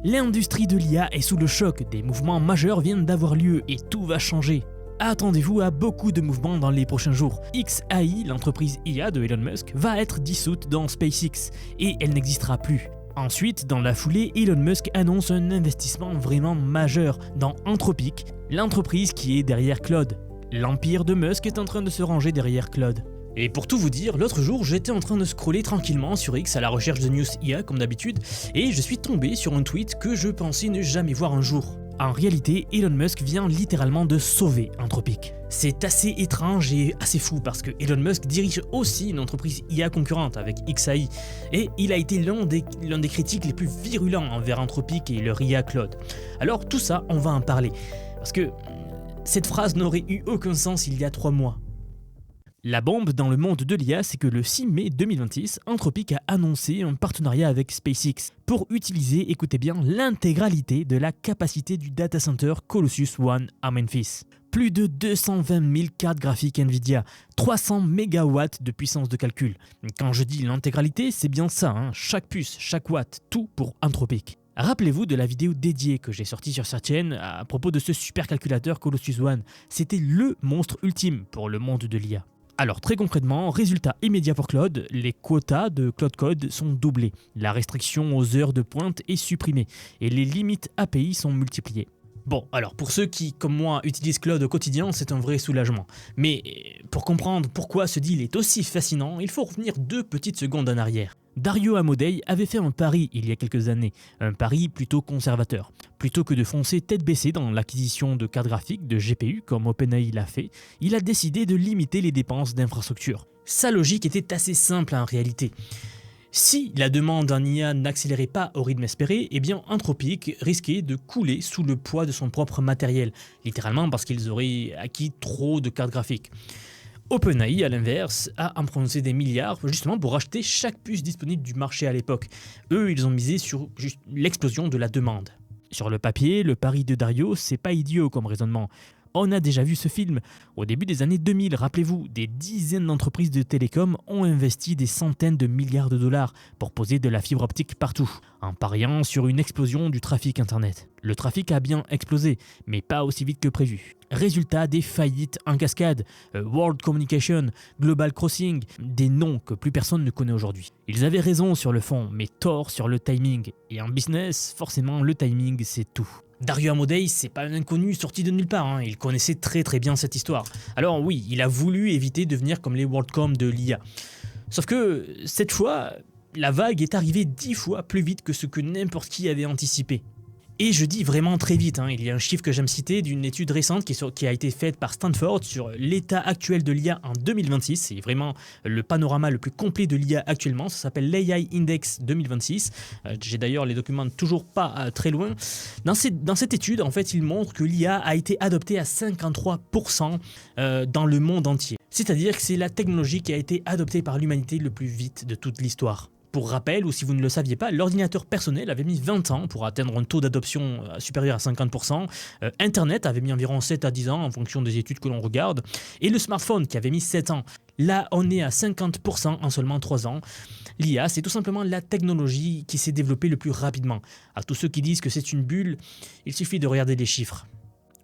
L'industrie de l'IA est sous le choc, des mouvements majeurs viennent d'avoir lieu et tout va changer. Attendez-vous à beaucoup de mouvements dans les prochains jours. xAI, l'entreprise IA de Elon Musk, va être dissoute dans SpaceX et elle n'existera plus. Ensuite, dans la foulée, Elon Musk annonce un investissement vraiment majeur dans Anthropic, l'entreprise qui est derrière Claude. L'empire de Musk est en train de se ranger derrière Claude. Et pour tout vous dire, l'autre jour j'étais en train de scroller tranquillement sur X à la recherche de news IA comme d'habitude et je suis tombé sur un tweet que je pensais ne jamais voir un jour. En réalité, Elon Musk vient littéralement de sauver Anthropic. C'est assez étrange et assez fou parce que Elon Musk dirige aussi une entreprise IA concurrente avec xAI et il a été l'un des critiques les plus virulents envers Anthropic et leur IA Claude. Alors tout ça, on va en parler parce que cette phrase n'aurait eu aucun sens il y a 3 mois. La bombe dans le monde de l'IA, c'est que le 6 mai 2026, Anthropic a annoncé un partenariat avec SpaceX pour utiliser, écoutez bien, l'intégralité de la capacité du data center Colossus One à Memphis. Plus de 220 000 cartes graphiques Nvidia, 300 MW de puissance de calcul. Quand je dis l'intégralité, c'est bien ça, hein, chaque puce, chaque watt, tout pour Anthropic. Rappelez-vous de la vidéo dédiée que j'ai sortie sur cette chaîne à propos de ce supercalculateur Colossus One. C'était le monstre ultime pour le monde de l'IA. Alors très concrètement, résultat immédiat pour Claude, les quotas de Claude Code sont doublés, la restriction aux heures de pointe est supprimée et les limites API sont multipliées. Bon, alors pour ceux qui, comme moi, utilisent Claude au quotidien, c'est un vrai soulagement. Mais pour comprendre pourquoi ce deal est aussi fascinant, il faut revenir 2 petites secondes en arrière. Dario Amodei avait fait un pari il y a quelques années, un pari plutôt conservateur. Plutôt que de foncer tête baissée dans l'acquisition de cartes graphiques, de GPU comme OpenAI l'a fait, il a décidé de limiter les dépenses d'infrastructure. Sa logique était assez simple en réalité. Si la demande en IA n'accélérait pas au rythme espéré, eh bien Anthropic risquait de couler sous le poids de son propre matériel, littéralement parce qu'ils auraient acquis trop de cartes graphiques. OpenAI, à l'inverse, a emprunté des milliards justement pour acheter chaque puce disponible du marché à l'époque. Eux, ils ont misé sur juste l'explosion de la demande. Sur le papier, le pari de Dario, c'est pas idiot comme raisonnement. On a déjà vu ce film. Au début des années 2000, rappelez-vous, des dizaines d'entreprises de télécom ont investi des centaines de milliards de dollars pour poser de la fibre optique partout, en pariant sur une explosion du trafic internet. Le trafic a bien explosé, mais pas aussi vite que prévu. Résultat, des faillites en cascade, World Communication, Global Crossing, des noms que plus personne ne connaît aujourd'hui. Ils avaient raison sur le fond, mais tort sur le timing. Et en business, forcément, le timing, c'est tout. Dario Amodei, c'est pas un inconnu sorti de nulle part, hein. Il connaissait très bien cette histoire. Alors oui, il a voulu éviter de devenir comme les WorldCom de l'IA. Sauf que, cette fois, la vague est arrivée 10 fois plus vite que ce que n'importe qui avait anticipé. Et je dis vraiment très vite, hein. Il y a un chiffre que j'aime citer d'une étude récente qui a été faite par Stanford sur l'état actuel de l'IA en 2026. C'est vraiment le panorama le plus complet de l'IA actuellement. Ça s'appelle l'AI Index 2026. J'ai d'ailleurs les documents toujours pas très loin. Dans cette étude, en fait, il montre que l'IA a été adoptée à 53% dans le monde entier. C'est-à-dire que c'est la technologie qui a été adoptée par l'humanité le plus vite de toute l'histoire. Pour rappel, ou si vous ne le saviez pas, l'ordinateur personnel avait mis 20 ans pour atteindre un taux d'adoption supérieur à 50%. Internet avait mis environ 7 à 10 ans en fonction des études que l'on regarde. Et le smartphone qui avait mis 7 ans. Là, on est à 50% en seulement 3 ans. L'IA, c'est tout simplement la technologie qui s'est développée le plus rapidement. À tous ceux qui disent que c'est une bulle, il suffit de regarder les chiffres.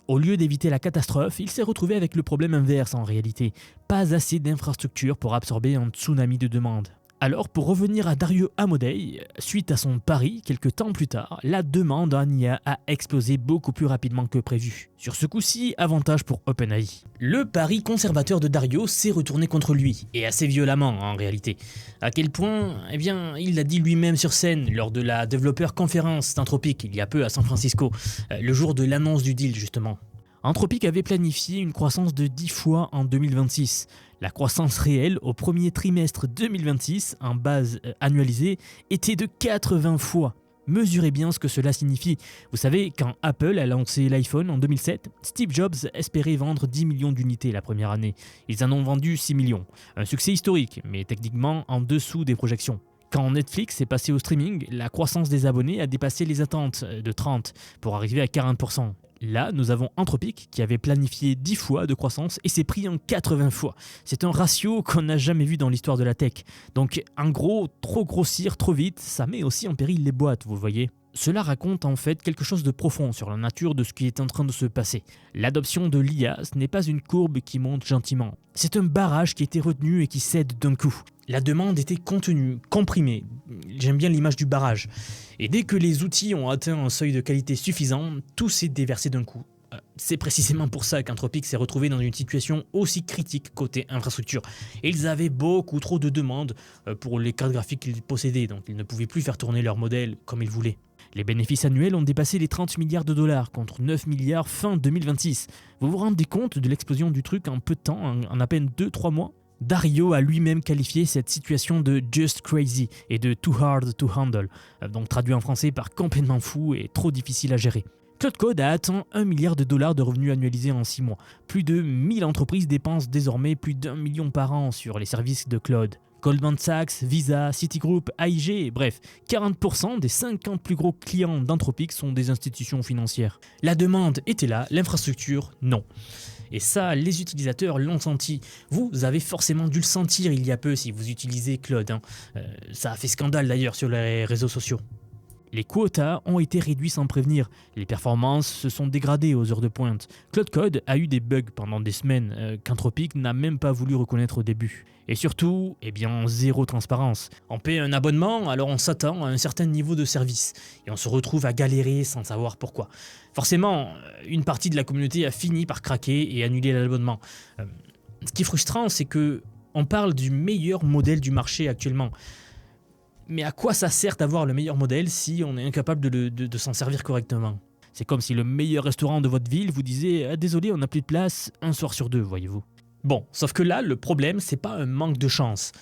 Au lieu d'éviter la catastrophe, il s'est retrouvé avec le problème inverse en réalité. Pas assez d'infrastructures pour absorber un tsunami de demandes. Alors pour revenir à Dario Amodei, suite à son pari, quelques temps plus tard, la demande en IA a explosé beaucoup plus rapidement que prévu. Sur ce coup-ci, avantage pour OpenAI. Le pari conservateur de Dario s'est retourné contre lui, et assez violemment en réalité. À quel point, eh bien, il l'a dit lui-même sur scène lors de la Developer Conference d'Anthropic il y a peu à San Francisco, le jour de l'annonce du deal justement. Anthropic avait planifié une croissance de 10 fois en 2026. La croissance réelle au premier trimestre 2026, en base annualisée, était de 80 fois. Mesurez bien ce que cela signifie. Vous savez, quand Apple a lancé l'iPhone en 2007, Steve Jobs espérait vendre 10 millions d'unités la première année. Ils en ont vendu 6 millions. Un succès historique, mais techniquement en dessous des projections. Quand Netflix est passé au streaming, la croissance des abonnés a dépassé les attentes de 30 pour arriver à 40%. Là, nous avons Anthropic qui avait planifié 10 fois de croissance et s'est pris en 80 fois. C'est un ratio qu'on n'a jamais vu dans l'histoire de la tech. Donc, en gros, trop grossir trop vite, ça met aussi en péril les boîtes, vous voyez. Cela raconte en fait quelque chose de profond sur la nature de ce qui est en train de se passer. L'adoption de l'IA, ce n'est pas une courbe qui monte gentiment. C'est un barrage qui était retenu et qui cède d'un coup. La demande était contenue, comprimée. J'aime bien l'image du barrage. Et dès que les outils ont atteint un seuil de qualité suffisant, tout s'est déversé d'un coup. C'est précisément pour ça qu'Anthropic s'est retrouvé dans une situation aussi critique côté infrastructure. Ils avaient beaucoup trop de demandes pour les cartes graphiques qu'ils possédaient, donc ils ne pouvaient plus faire tourner leur modèle comme ils voulaient. Les bénéfices annuels ont dépassé les 30 milliards de dollars contre 9 milliards fin 2026. Vous vous rendez compte de l'explosion du truc en peu de temps, en à peine 2-3 mois? Dario a lui-même qualifié cette situation de « just crazy » et de « too hard to handle », donc traduit en français par « complètement fou et trop difficile à gérer ». Claude Code a atteint 1 milliard de dollars de revenus annualisés en 6 mois. Plus de 1000 entreprises dépensent désormais plus d'1 million par an sur les services de Claude. Goldman Sachs, Visa, Citigroup, AIG, bref, 40% des 50 plus gros clients d'Anthropic sont des institutions financières. La demande était là, l'infrastructure, non. Et ça, les utilisateurs l'ont senti. Vous avez forcément dû le sentir il y a peu si vous utilisez Claude. Ça a fait scandale d'ailleurs sur les réseaux sociaux. Les quotas ont été réduits sans prévenir, les performances se sont dégradées aux heures de pointe. Claude Code a eu des bugs pendant des semaines qu'Anthropic n'a même pas voulu reconnaître au début. Et surtout, zéro transparence. On paie un abonnement, alors on s'attend à un certain niveau de service. Et on se retrouve à galérer sans savoir pourquoi. Forcément, une partie de la communauté a fini par craquer et annuler l'abonnement. Ce qui est frustrant, c'est que on parle du meilleur modèle du marché actuellement. Mais à quoi ça sert d'avoir le meilleur modèle si on est incapable de s'en servir correctement? C'est comme si le meilleur restaurant de votre ville vous disait « Désolé, on n'a plus de place, un soir sur 2, voyez-vous ». Bon, sauf que là, le problème, c'est pas un manque de chance.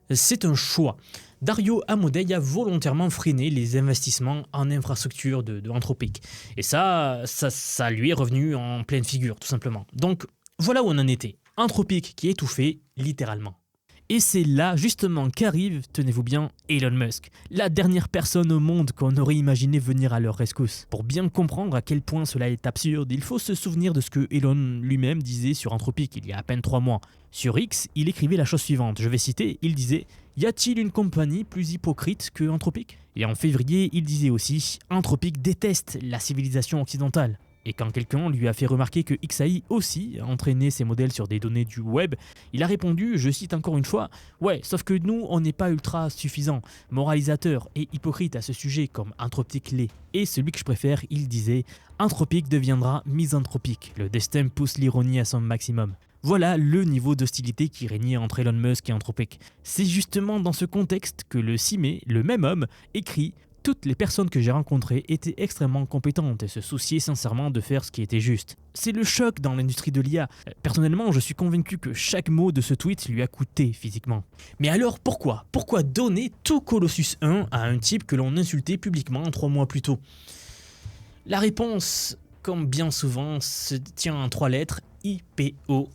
C'est un choix. Dario Amodei a volontairement freiné les investissements en infrastructure de Anthropic. Et ça lui est revenu en pleine figure, tout simplement. Donc, voilà où on en était. Anthropic qui étouffait, littéralement. Et c'est là justement qu'arrive, tenez-vous bien, Elon Musk, la dernière personne au monde qu'on aurait imaginé venir à leur rescousse. Pour bien comprendre à quel point cela est absurde, il faut se souvenir de ce que Elon lui-même disait sur Anthropic il y a à peine 3 mois. Sur X, il écrivait la chose suivante, je vais citer, il disait « Y a-t-il une compagnie plus hypocrite que Anthropic ?» Et en février, il disait aussi « Anthropic déteste la civilisation occidentale ». Et quand quelqu'un lui a fait remarquer que XAI aussi entraînait ses modèles sur des données du web, il a répondu, je cite encore une fois, « Ouais, sauf que nous, on n'est pas ultra suffisant, moralisateur et hypocrite à ce sujet comme Anthropic l'est. » Et celui que je préfère, il disait, « Anthropic deviendra misanthropique, le destin pousse l'ironie à son maximum. » Voilà le niveau d'hostilité qui régnait entre Elon Musk et Anthropic. C'est justement dans ce contexte que le 6 mai, le même homme, écrit « Toutes les personnes que j'ai rencontrées étaient extrêmement compétentes et se souciaient sincèrement de faire ce qui était juste. » C'est le choc dans l'industrie de l'IA. Personnellement, je suis convaincu que chaque mot de ce tweet lui a coûté physiquement. Mais alors pourquoi? Pourquoi donner tout Colossus 1 à un type que l'on insultait publiquement 3 mois plus tôt? La réponse, comme bien souvent, se tient en 3 lettres, IPO,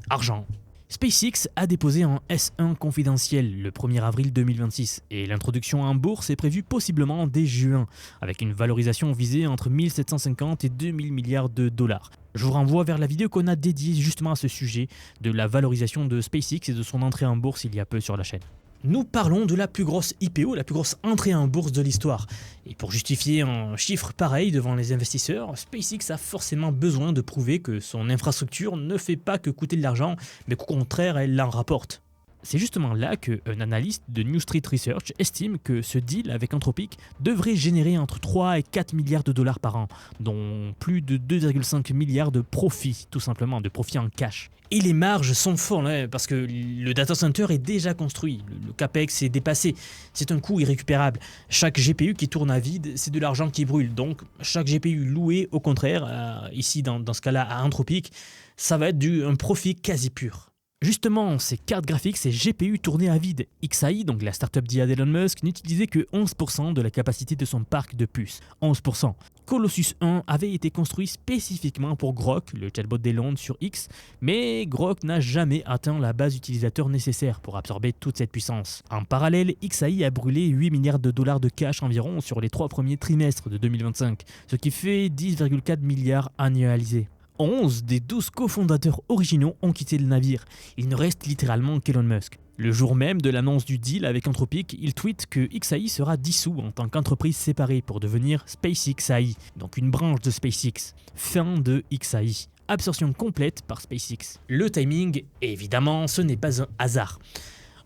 argent. SpaceX a déposé un S1 confidentiel le 1er avril 2026 et l'introduction en bourse est prévue possiblement dès juin, avec une valorisation visée entre 1750 et 2000 milliards de dollars. Je vous renvoie vers la vidéo qu'on a dédiée justement à ce sujet de la valorisation de SpaceX et de son entrée en bourse il y a peu sur la chaîne. Nous parlons de la plus grosse IPO, la plus grosse entrée en bourse de l'histoire. Et pour justifier un chiffre pareil devant les investisseurs, SpaceX a forcément besoin de prouver que son infrastructure ne fait pas que coûter de l'argent, mais qu'au contraire, elle en rapporte. C'est justement là qu'un analyste de New Street Research estime que ce deal avec Anthropic devrait générer entre 3 et 4 milliards de dollars par an, dont plus de 2,5 milliards de profits, tout simplement, de profits en cash. Et les marges sont folles, parce que le data center est déjà construit, le capex est dépassé, c'est un coût irrécupérable. Chaque GPU qui tourne à vide, c'est de l'argent qui brûle, donc chaque GPU loué, au contraire, ici dans ce cas-là à Anthropic, ça va être un profit quasi pur. Justement, ces cartes graphiques, ces GPU tournaient à vide. XAI, donc la startup d'IA d'Elon Musk, n'utilisait que 11% de la capacité de son parc de puces. 11%. Colossus 1 avait été construit spécifiquement pour Grok, le chatbot d'Elon sur X, mais Grok n'a jamais atteint la base utilisateur nécessaire pour absorber toute cette puissance. En parallèle, XAI a brûlé 8 milliards de dollars de cash environ sur les 3 premiers trimestres de 2025, ce qui fait 10,4 milliards annualisés. 11 des 12 cofondateurs originaux ont quitté le navire. Il ne reste littéralement qu'Elon Musk. Le jour même de l'annonce du deal avec Anthropic, il tweet que XAI sera dissous en tant qu'entreprise séparée pour devenir SpaceX AI, donc une branche de SpaceX. Fin de XAI. Absorption complète par SpaceX. Le timing, évidemment, ce n'est pas un hasard.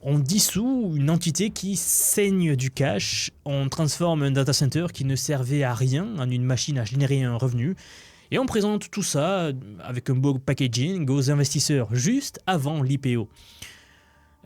On dissout une entité qui saigne du cash, on transforme un data center qui ne servait à rien en une machine à générer un revenu, et on présente tout ça avec un beau packaging aux investisseurs juste avant l'IPO.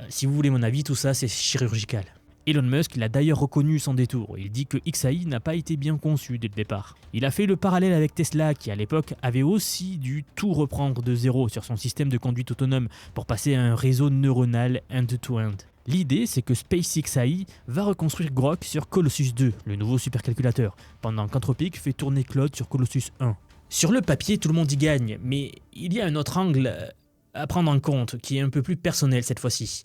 Si vous voulez mon avis, tout ça c'est chirurgical. Elon Musk l'a d'ailleurs reconnu sans détour. Il dit que XAI n'a pas été bien conçu dès le départ. Il a fait le parallèle avec Tesla qui à l'époque avait aussi dû tout reprendre de zéro sur son système de conduite autonome pour passer à un réseau neuronal end-to-end. L'idée c'est que SpaceX AI va reconstruire Grok sur Colossus 2, le nouveau supercalculateur, pendant qu'Anthropic fait tourner Claude sur Colossus 1. Sur le papier tout le monde y gagne, mais il y a un autre angle à prendre en compte, qui est un peu plus personnel cette fois-ci,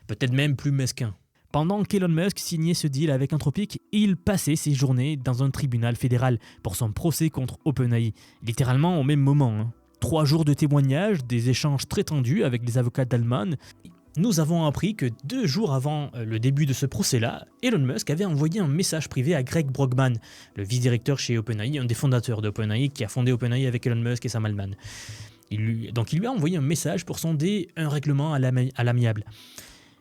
peut-être même plus mesquin. Pendant qu'Elon Musk signait ce deal avec Anthropic, il passait ses journées dans un tribunal fédéral pour son procès contre OpenAI, littéralement au même moment. 3 jours de témoignages, des échanges très tendus avec les avocats d'Allman. Nous avons appris que 2 jours avant le début de ce procès-là, Elon Musk avait envoyé un message privé à Greg Brockman, le vice-directeur chez OpenAI, un des fondateurs d'OpenAI qui a fondé OpenAI avec Elon Musk et Sam Altman. Il lui a envoyé un message pour sonder un règlement à l'amiable.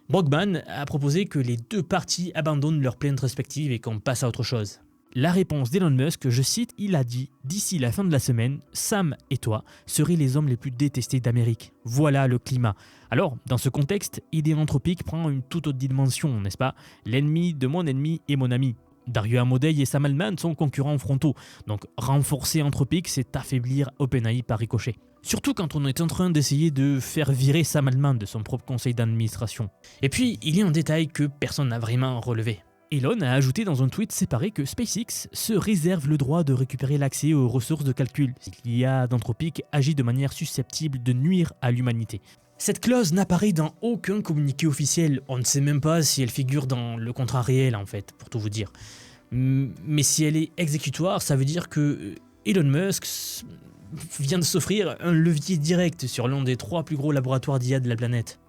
Brockman a proposé que les 2 parties abandonnent leurs plaintes respectives et qu'on passe à autre chose. La réponse d'Elon Musk, je cite, il a dit « D'ici la fin de la semaine, Sam et toi serez les hommes les plus détestés d'Amérique. Voilà le climat. » Alors, dans ce contexte, idée Anthropic prend une toute autre dimension, n'est-ce pas? L'ennemi de mon ennemi est mon ami. Dario Amodei et Sam Altman sont concurrents frontaux, donc renforcer Anthropic, c'est affaiblir OpenAI par ricochet. Surtout quand on est en train d'essayer de faire virer Sam Altman de son propre conseil d'administration. Et puis, il y a un détail que personne n'a vraiment relevé. Elon a ajouté dans un tweet séparé que SpaceX se réserve le droit de récupérer l'accès aux ressources de calcul si l'IA d'Anthropic agit de manière susceptible de nuire à l'humanité. Cette clause n'apparaît dans aucun communiqué officiel, on ne sait même pas si elle figure dans le contrat réel en fait, pour tout vous dire. Mais si elle est exécutoire, ça veut dire que Elon Musk vient de s'offrir un levier direct sur l'un des 3 plus gros laboratoires d'IA de la planète,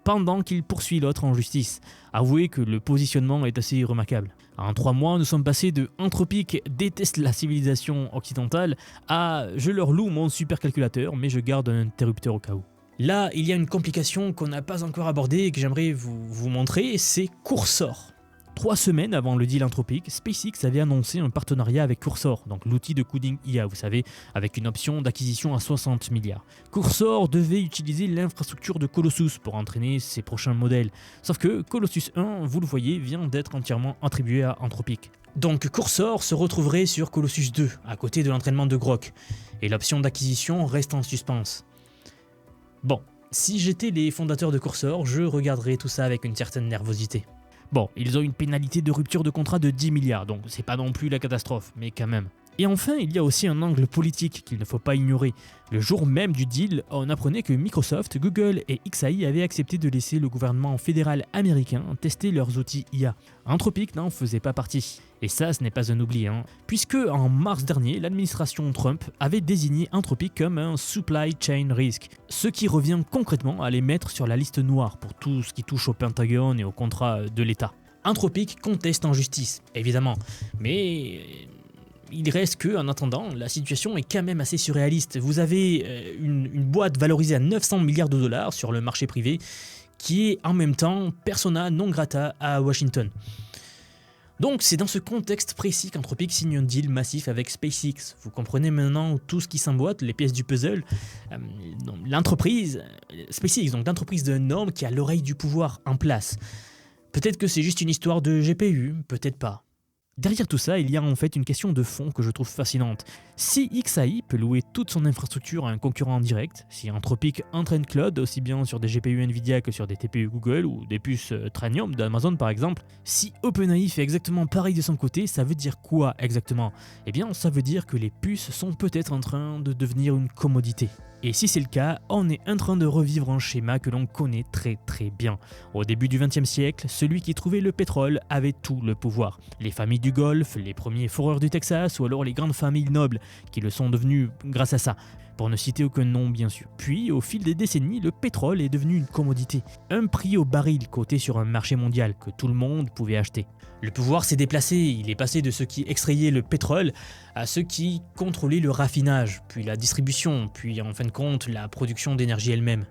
pendant qu'il poursuit l'autre en justice. Avouez que le positionnement est assez remarquable. En 3 mois, nous sommes passés de Anthropic déteste la civilisation occidentale à je leur loue mon supercalculateur mais je garde un interrupteur au cas où. Là, il y a une complication qu'on n'a pas encore abordée et que j'aimerais vous montrer, c'est Cursor. 3 semaines avant le deal Anthropic, SpaceX avait annoncé un partenariat avec Cursor, donc l'outil de coding IA, vous savez, avec une option d'acquisition à 60 milliards. Cursor devait utiliser l'infrastructure de Colossus pour entraîner ses prochains modèles, sauf que Colossus 1, vous le voyez, vient d'être entièrement attribué à Anthropic. Donc Cursor se retrouverait sur Colossus 2, à côté de l'entraînement de Grok, et l'option d'acquisition reste en suspens. Bon, si j'étais les fondateurs de Cursor, je regarderais tout ça avec une certaine nervosité. Bon, ils ont une pénalité de rupture de contrat de 10 milliards, donc c'est pas non plus la catastrophe, mais quand même. Et enfin, il y a aussi un angle politique qu'il ne faut pas ignorer. Le jour même du deal, on apprenait que Microsoft, Google et XAI avaient accepté de laisser le gouvernement fédéral américain tester leurs outils IA. Anthropic n'en faisait pas partie. Et ça, ce n'est pas un oubli, puisque en mars dernier, l'administration Trump avait désigné Anthropic comme un supply chain risk, ce qui revient concrètement à les mettre sur la liste noire pour tout ce qui touche au Pentagone et aux contrats de l'État. Anthropic conteste en justice, évidemment, mais il reste que, en attendant, la situation est quand même assez surréaliste. Vous avez une boîte valorisée à 900 milliards de dollars sur le marché privé qui est en même temps persona non grata à Washington. Donc c'est dans ce contexte précis qu'Anthropic signe un deal massif avec SpaceX. Vous comprenez maintenant tout ce qui s'emboîte, les pièces du puzzle. L'entreprise, SpaceX, donc l'entreprise d'un homme qui a l'oreille du pouvoir en place. Peut-être que c'est juste une histoire de GPU, peut-être pas. Derrière tout ça, il y a en fait une question de fond que je trouve fascinante. Si XAI peut louer toute son infrastructure à un concurrent direct, si Anthropic entraîne Claude aussi bien sur des GPU Nvidia que sur des TPU Google ou des puces Trainium d'Amazon par exemple, si OpenAI fait exactement pareil de son côté, ça veut dire quoi exactement? Eh bien, ça veut dire que les puces sont peut-être en train de devenir une commodité. Et si c'est le cas, on est en train de revivre un schéma que l'on connaît très très bien. Au début du XXe siècle, celui qui trouvait le pétrole avait tout le pouvoir. Les familles du Golfe, les premiers foreurs du Texas ou alors les grandes familles nobles qui le sont devenues grâce à ça, pour ne citer aucun nom bien sûr. Puis au fil des décennies, le pétrole est devenu une commodité, un prix au baril coté sur un marché mondial que tout le monde pouvait acheter. Le pouvoir s'est déplacé, il est passé de ceux qui extrayaient le pétrole à ceux qui contrôlaient le raffinage, puis la distribution, puis en fin de compte la production d'énergie elle-même.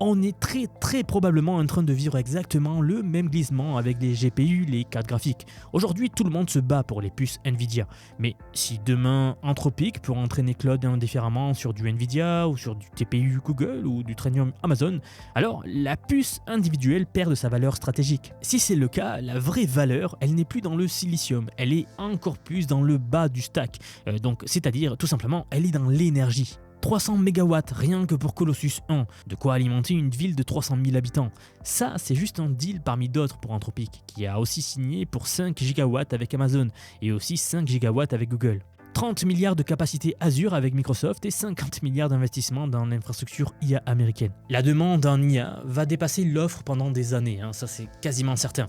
On est très probablement en train de vivre exactement le même glissement avec les GPU, les cartes graphiques. Aujourd'hui, tout le monde se bat pour les puces Nvidia. Mais si demain, Anthropic peut entraîner Claude indifféremment sur du Nvidia ou sur du TPU Google ou du Trainium Amazon, alors la puce individuelle perd de sa valeur stratégique. Si c'est le cas, la vraie valeur, elle n'est plus dans le silicium, elle est encore plus dans le bas du stack. Donc, c'est-à-dire, tout simplement, elle est dans l'énergie. 300 MW rien que pour Colossus 1, de quoi alimenter une ville de 300 000 habitants. Ça, c'est juste un deal parmi d'autres pour Anthropic, qui a aussi signé pour 5 GW avec Amazon et aussi 5 GW avec Google. 30 milliards de capacité Azure avec Microsoft et 50 milliards d'investissements dans l'infrastructure IA américaine. La demande en IA va dépasser l'offre pendant des années, ça c'est quasiment certain,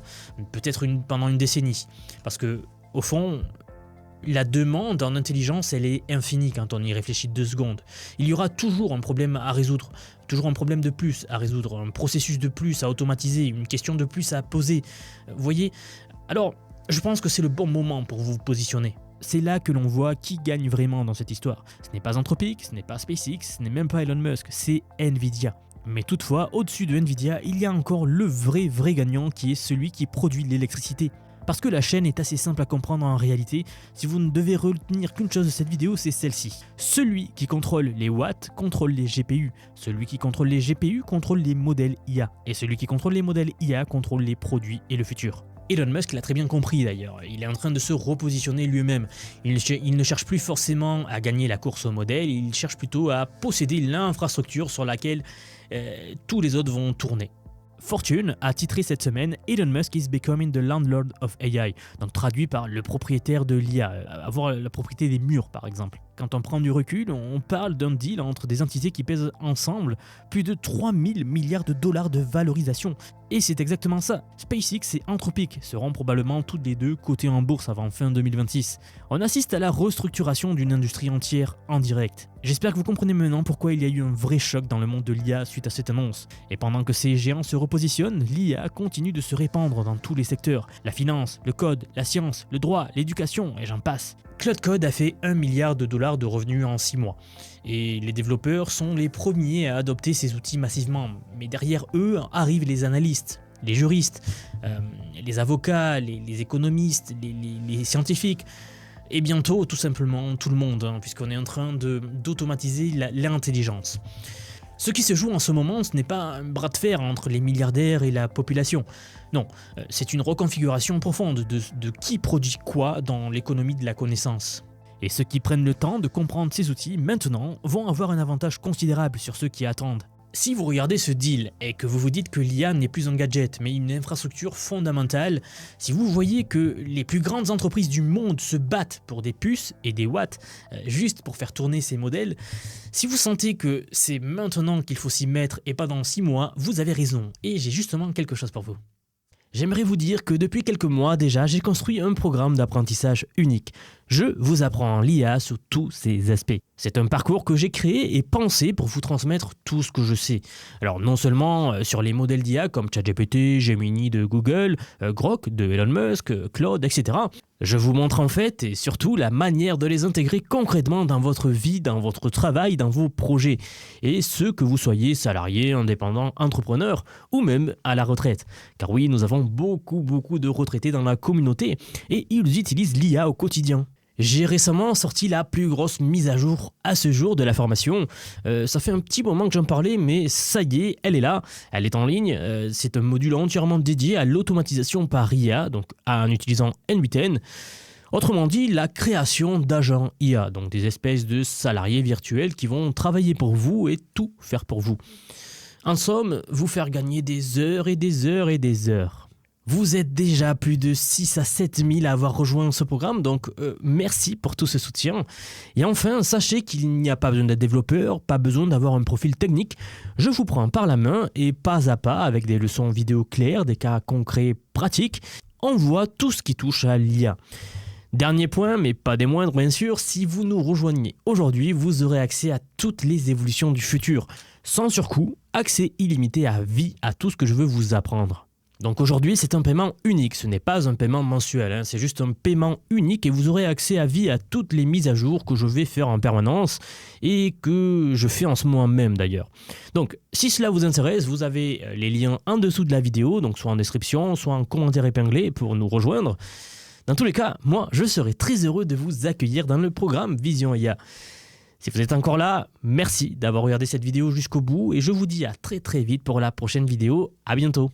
peut-être pendant une décennie, parce que au fond, la demande en intelligence, elle est infinie quand on y réfléchit 2 secondes. Il y aura toujours un problème à résoudre, toujours un problème de plus à résoudre, un processus de plus à automatiser, une question de plus à poser. Vous voyez ? Alors, je pense que c'est le bon moment pour vous positionner. C'est là que l'on voit qui gagne vraiment dans cette histoire. Ce n'est pas Anthropic, ce n'est pas SpaceX, ce n'est même pas Elon Musk, c'est Nvidia. Mais toutefois, au-dessus de Nvidia, il y a encore le vrai gagnant qui est celui qui produit l'électricité. Parce que la chaîne est assez simple à comprendre en réalité, si vous ne devez retenir qu'une chose de cette vidéo, c'est celle-ci. Celui qui contrôle les watts contrôle les GPU, celui qui contrôle les GPU contrôle les modèles IA, et celui qui contrôle les modèles IA contrôle les produits et le futur. Elon Musk l'a très bien compris d'ailleurs, il est en train de se repositionner lui-même. Il ne cherche plus forcément à gagner la course au modèle, il cherche plutôt à posséder l'infrastructure sur laquelle tous les autres vont tourner. Fortune a titré cette semaine « Elon Musk is becoming the landlord of AI », donc traduit par le propriétaire de l'IA, avoir la propriété des murs par exemple. Quand on prend du recul, on parle d'un deal entre des entités qui pèsent ensemble plus de 3000 milliards de dollars de valorisation. Et c'est exactement ça. SpaceX et Anthropic seront probablement toutes les deux cotées en bourse avant fin 2026. On assiste à la restructuration d'une industrie entière en direct. J'espère que vous comprenez maintenant pourquoi il y a eu un vrai choc dans le monde de l'IA suite à cette annonce. Et pendant que ces géants se repositionnent, l'IA continue de se répandre dans tous les secteurs. La finance, le code, la science, le droit, l'éducation, et j'en passe. Claude Code a fait 1 milliard de dollars de revenus en 6 mois. Et les développeurs sont les premiers à adopter ces outils massivement. Mais derrière eux arrivent les analystes, les juristes, les avocats, les économistes, les scientifiques. Et bientôt, tout simplement, tout le monde, puisqu'on est en train d'automatiser l'intelligence. Ce qui se joue en ce moment, ce n'est pas un bras de fer entre les milliardaires et la population. Non, c'est une reconfiguration profonde de qui produit quoi dans l'économie de la connaissance. Et ceux qui prennent le temps de comprendre ces outils maintenant vont avoir un avantage considérable sur ceux qui attendent. Si vous regardez ce deal et que vous vous dites que l'IA n'est plus un gadget mais une infrastructure fondamentale, si vous voyez que les plus grandes entreprises du monde se battent pour des puces et des watts juste pour faire tourner ces modèles, si vous sentez que c'est maintenant qu'il faut s'y mettre et pas dans 6 mois, vous avez raison et j'ai justement quelque chose pour vous. J'aimerais vous dire que depuis quelques mois déjà, j'ai construit un programme d'apprentissage unique. Je vous apprends l'IA sous tous ses aspects. C'est un parcours que j'ai créé et pensé pour vous transmettre tout ce que je sais. Alors non seulement sur les modèles d'IA comme ChatGPT, Gemini de Google, Grok de Elon Musk, Claude, etc. Je vous montre en fait et surtout la manière de les intégrer concrètement dans votre vie, dans votre travail, dans vos projets. Et ce que vous soyez salarié, indépendant, entrepreneur ou même à la retraite. Car oui, nous avons beaucoup de retraités dans la communauté et ils utilisent l'IA au quotidien. J'ai récemment sorti la plus grosse mise à jour à ce jour de la formation. Ça fait un petit moment que j'en parlais, mais ça y est, elle est là, elle est en ligne. C'est un module entièrement dédié à l'automatisation par IA, donc en utilisant N8N. Autrement dit, la création d'agents IA, donc des espèces de salariés virtuels qui vont travailler pour vous et tout faire pour vous. En somme, vous faire gagner des heures et des heures et des heures. Vous êtes déjà plus de 6 à 7 000 à avoir rejoint ce programme, donc merci pour tout ce soutien. Et enfin, sachez qu'il n'y a pas besoin d'être développeur, pas besoin d'avoir un profil technique. Je vous prends par la main et pas à pas, avec des leçons vidéo claires, des cas concrets pratiques, on voit tout ce qui touche à l'IA. Dernier point, mais pas des moindres bien sûr, si vous nous rejoignez aujourd'hui, vous aurez accès à toutes les évolutions du futur, sans surcoût, accès illimité à vie à tout ce que je veux vous apprendre. Donc aujourd'hui, c'est un paiement unique, ce n'est pas un paiement mensuel, c'est juste un paiement unique et vous aurez accès à vie à toutes les mises à jour que je vais faire en permanence et que je fais en ce moment même d'ailleurs. Donc si cela vous intéresse, vous avez les liens en dessous de la vidéo, donc soit en description, soit en commentaire épinglé pour nous rejoindre. Dans tous les cas, moi, je serai très heureux de vous accueillir dans le programme Vision IA. Si vous êtes encore là, merci d'avoir regardé cette vidéo jusqu'au bout et je vous dis à très vite pour la prochaine vidéo. À bientôt.